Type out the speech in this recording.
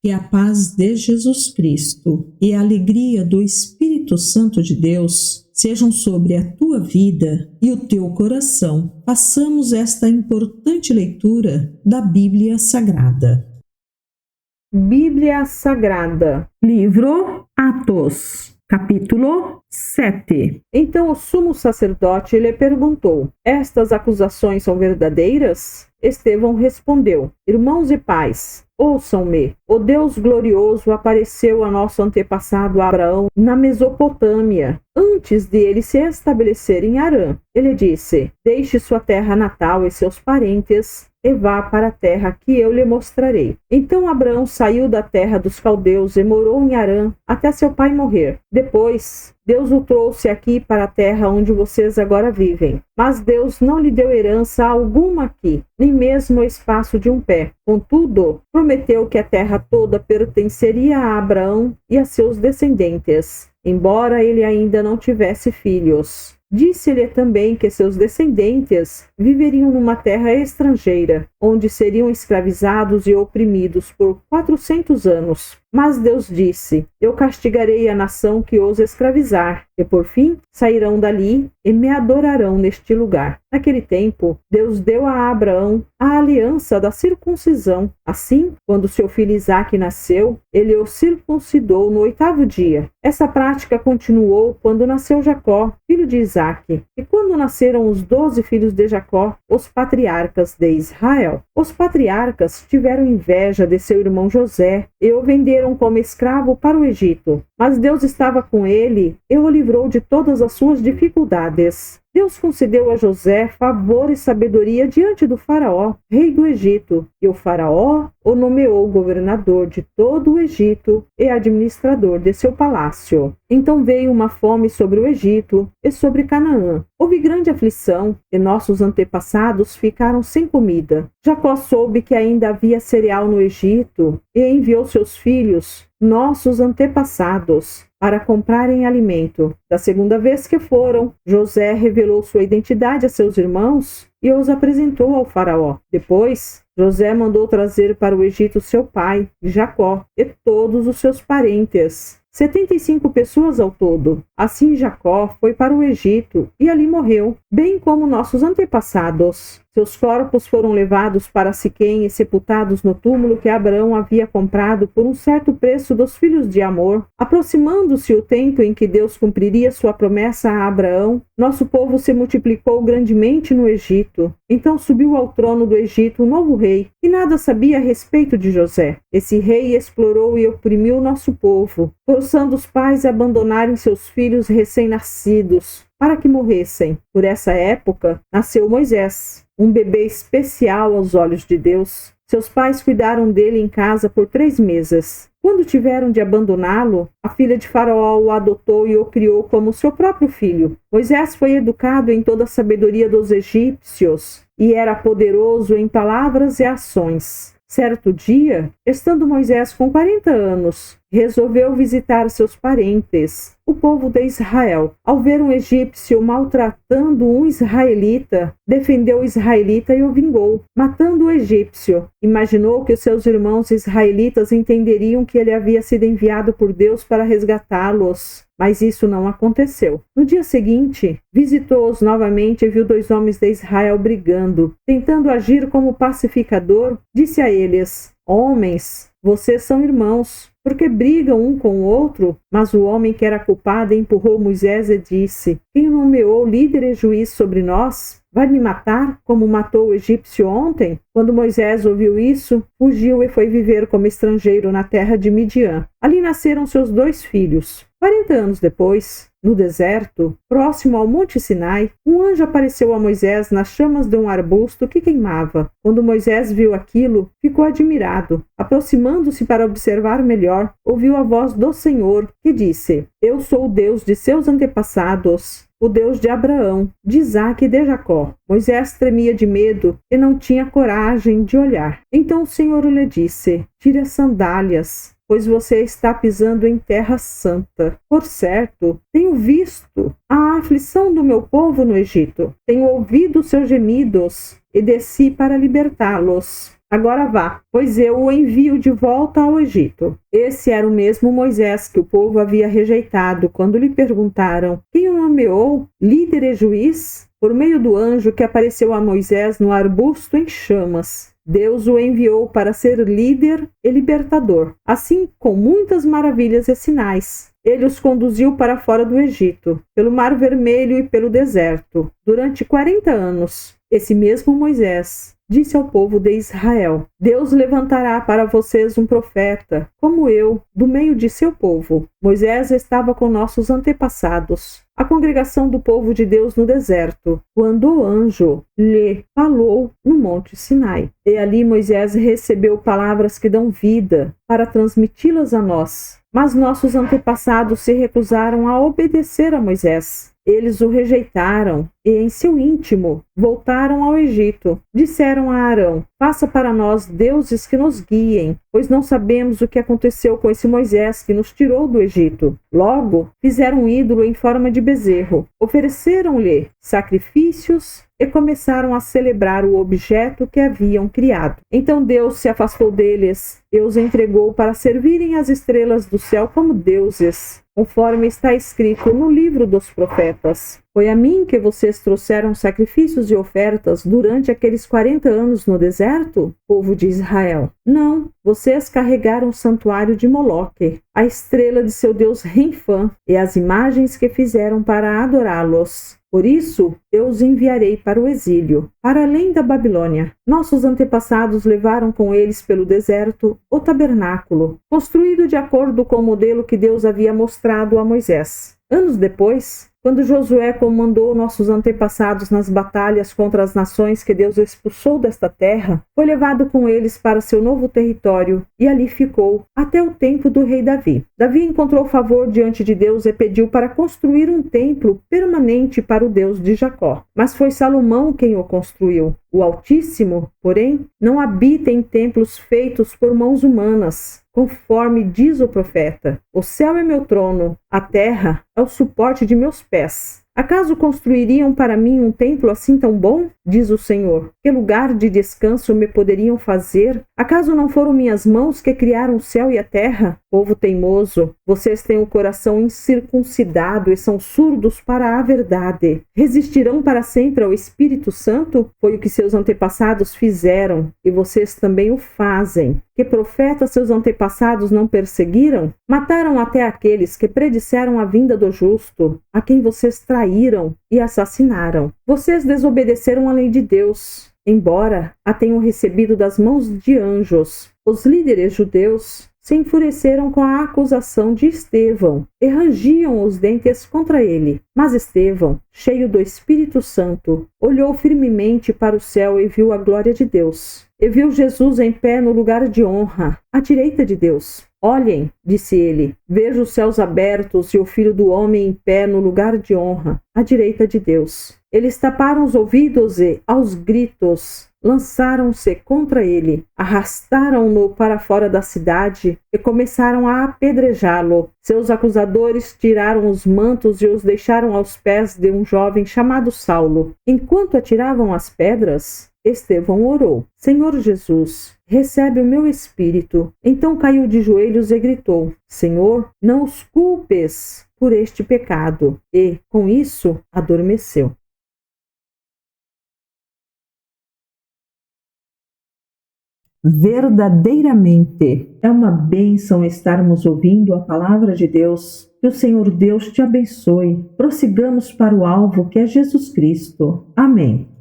Que a paz de Jesus Cristo e a alegria do Espírito Santo de Deus sejam sobre a tua vida e o teu coração. Façamos esta importante leitura da Bíblia Sagrada. Bíblia Sagrada, livro Atos, capítulo 7. Então o sumo sacerdote lhe perguntou: estas acusações são verdadeiras? Estevão respondeu: irmãos e pais, ouçam-me. O Deus glorioso apareceu a nosso antepassado Abraão na Mesopotâmia, antes de ele se estabelecer em Harã. Ele disse: deixe sua terra natal e seus parentes e vá para a terra que eu lhe mostrarei. Então Abraão saiu da terra dos caldeus e morou em Harã até seu pai morrer. Depois, Deus o trouxe aqui para a terra onde vocês agora vivem. Mas Deus não lhe deu herança alguma aqui, nem mesmo o espaço de um pé. Contudo, prometeu que a terra toda pertenceria a Abraão e a seus descendentes, embora ele ainda não tivesse filhos. Disse-lhe também que seus descendentes viveriam numa terra estrangeira, onde seriam escravizados e oprimidos por 400 anos. Mas Deus disse: eu castigarei a nação que os escravizar, e por fim sairão dali e me adorarão neste lugar. Naquele tempo, Deus deu a Abraão a aliança da circuncisão. Assim, quando seu filho Isaque nasceu, ele o circuncidou no 8º dia. Essa prática continuou quando nasceu Jacó, filho de Isaque, e quando nasceram os 12 filhos de Jacó, os patriarcas de Israel. Os patriarcas tiveram inveja de seu irmão José e o venderam como escravo para o Egito. Mas Deus estava com ele e o livrou de todas as suas dificuldades. Deus concedeu a José favor e sabedoria diante do faraó, rei do Egito, e o faraó o nomeou governador de todo o Egito e administrador de seu palácio. Então veio uma fome sobre o Egito e sobre Canaã. Houve grande aflição, e nossos antepassados ficaram sem comida. Jacó soube que ainda havia cereal no Egito e enviou seus filhos, nossos antepassados, para comprarem alimento. Da segunda vez que foram, José revelou sua identidade a seus irmãos e os apresentou ao faraó. Depois, José mandou trazer para o Egito seu pai, Jacó, e todos os seus parentes, 75 pessoas ao todo. Assim Jacó foi para o Egito e ali morreu, bem como nossos antepassados. Seus corpos foram levados para Siquém e sepultados no túmulo que Abraão havia comprado por um certo preço dos filhos de Amor. Aproximando-se o tempo em que Deus cumpriria sua promessa a Abraão, nosso povo se multiplicou grandemente no Egito. Então subiu ao trono do Egito um novo rei, que nada sabia a respeito de José. Esse rei explorou e oprimiu nosso povo, forçando os pais a abandonarem seus filhos recém-nascidos para que morressem. Por essa época, nasceu Moisés, um bebê especial aos olhos de Deus. Seus pais cuidaram dele em casa por 3 meses. Quando tiveram de abandoná-lo, a filha de Faraó o adotou e o criou como seu próprio filho. Moisés foi educado em toda a sabedoria dos egípcios e era poderoso em palavras e ações. Certo dia, estando Moisés com 40 anos, resolveu visitar seus parentes, o povo de Israel. Ao ver um egípcio maltratando um israelita, defendeu o israelita e o vingou, matando o egípcio. Imaginou que os seus irmãos israelitas entenderiam que ele havia sido enviado por Deus para resgatá-los. Mas isso não aconteceu. No dia seguinte, visitou-os novamente e viu 2 homens de Israel brigando. Tentando agir como pacificador, disse a eles: homens, vocês são irmãos, porque brigam um com o outro? Mas o homem que era culpado empurrou Moisés e disse: quem o nomeou líder e juiz sobre nós? Vai me matar, como matou o egípcio ontem? Quando Moisés ouviu isso, fugiu e foi viver como estrangeiro na terra de Midian. Ali nasceram seus 2 filhos. 40 anos depois, no deserto, próximo ao Monte Sinai, um anjo apareceu a Moisés nas chamas de um arbusto que queimava. Quando Moisés viu aquilo, ficou admirado. Aproximando-se para observar melhor, ouviu a voz do Senhor, que disse: eu sou o Deus de seus antepassados, o Deus de Abraão, de Isaque e de Jacó. Moisés tremia de medo e não tinha coragem de olhar. Então o Senhor lhe disse: tire as sandálias, pois você está pisando em terra santa. Por certo, tenho visto a aflição do meu povo no Egito. Tenho ouvido seus gemidos e desci para libertá-los. Agora vá, pois eu o envio de volta ao Egito. Esse era o mesmo Moisés que o povo havia rejeitado quando lhe perguntaram: quem o nomeou líder e juiz? Por meio do anjo que apareceu a Moisés no arbusto em chamas, Deus o enviou para ser líder e libertador, assim com muitas maravilhas e sinais. Ele os conduziu para fora do Egito, pelo Mar Vermelho e pelo deserto, durante 40 anos. Esse mesmo Moisés disse ao povo de Israel: Deus levantará para vocês um profeta, como eu, do meio de seu povo. Moisés estava com nossos antepassados, a congregação do povo de Deus no deserto, quando o anjo lhe falou no Monte Sinai. E ali Moisés recebeu palavras que dão vida, para transmiti-las a nós. Mas nossos antepassados se recusaram a obedecer a Moisés. Eles o rejeitaram e, em seu íntimo, voltaram ao Egito. Disseram a Arão: faça para nós deuses que nos guiem, pois não sabemos o que aconteceu com esse Moisés que nos tirou do Egito. Logo, fizeram um ídolo em forma de bezerro, ofereceram-lhe sacrifícios e começaram a celebrar o objeto que haviam criado. Então Deus se afastou deles e os entregou para servirem as estrelas do céu como deuses, conforme está escrito no livro dos profetas. Foi a mim que vocês trouxeram sacrifícios e ofertas durante aqueles 40 anos no deserto, povo de Israel? Não, vocês carregaram o santuário de Moloque, a estrela de seu deus Renfã, e as imagens que fizeram para adorá-los. Por isso, eu os enviarei para o exílio, para além da Babilônia. Nossos antepassados levaram com eles pelo deserto o tabernáculo, construído de acordo com o modelo que Deus havia mostrado a Moisés. Anos depois, quando Josué comandou nossos antepassados nas batalhas contra as nações que Deus expulsou desta terra, foi levado com eles para seu novo território e ali ficou até o tempo do rei Davi. Davi encontrou favor diante de Deus e pediu para construir um templo permanente para o Deus de Jacó. Mas foi Salomão quem o construiu. O Altíssimo, porém, não habita em templos feitos por mãos humanas, conforme diz o profeta: o céu é meu trono, a terra é o suporte de meus pés. Acaso construiriam para mim um templo assim tão bom? Diz o Senhor. Que lugar de descanso me poderiam fazer? Acaso não foram minhas mãos que criaram o céu e a terra? Povo teimoso, vocês têm o coração incircuncidado e são surdos para a verdade. Resistirão para sempre ao Espírito Santo? Foi o que seus antepassados fizeram, e vocês também o fazem. Que profetas seus antepassados não perseguiram? Mataram até aqueles que predisseram a vinda do justo, a quem vocês traíram e assassinaram. Vocês desobedeceram a lei de Deus, embora a tenham recebido das mãos de anjos. Os líderes judeus se enfureceram com a acusação de Estevão e rangiam os dentes contra ele. Mas Estevão, cheio do Espírito Santo, olhou firmemente para o céu e viu a glória de Deus. E viu Jesus em pé no lugar de honra, à direita de Deus. Olhem, disse ele, vejo os céus abertos e o Filho do Homem em pé no lugar de honra, à direita de Deus. Eles taparam os ouvidos e, aos gritos, lançaram-se contra ele, arrastaram-no para fora da cidade e começaram a apedrejá-lo. Seus acusadores tiraram os mantos e os deixaram aos pés de um jovem chamado Saulo. Enquanto atiravam as pedras, Estevão orou: Senhor Jesus, recebe o meu espírito. Então caiu de joelhos e gritou: Senhor, não os culpes por este pecado. E, com isso, adormeceu. Verdadeiramente é uma bênção estarmos ouvindo a palavra de Deus. Que o Senhor Deus te abençoe. Prossigamos para o alvo que é Jesus Cristo. Amém.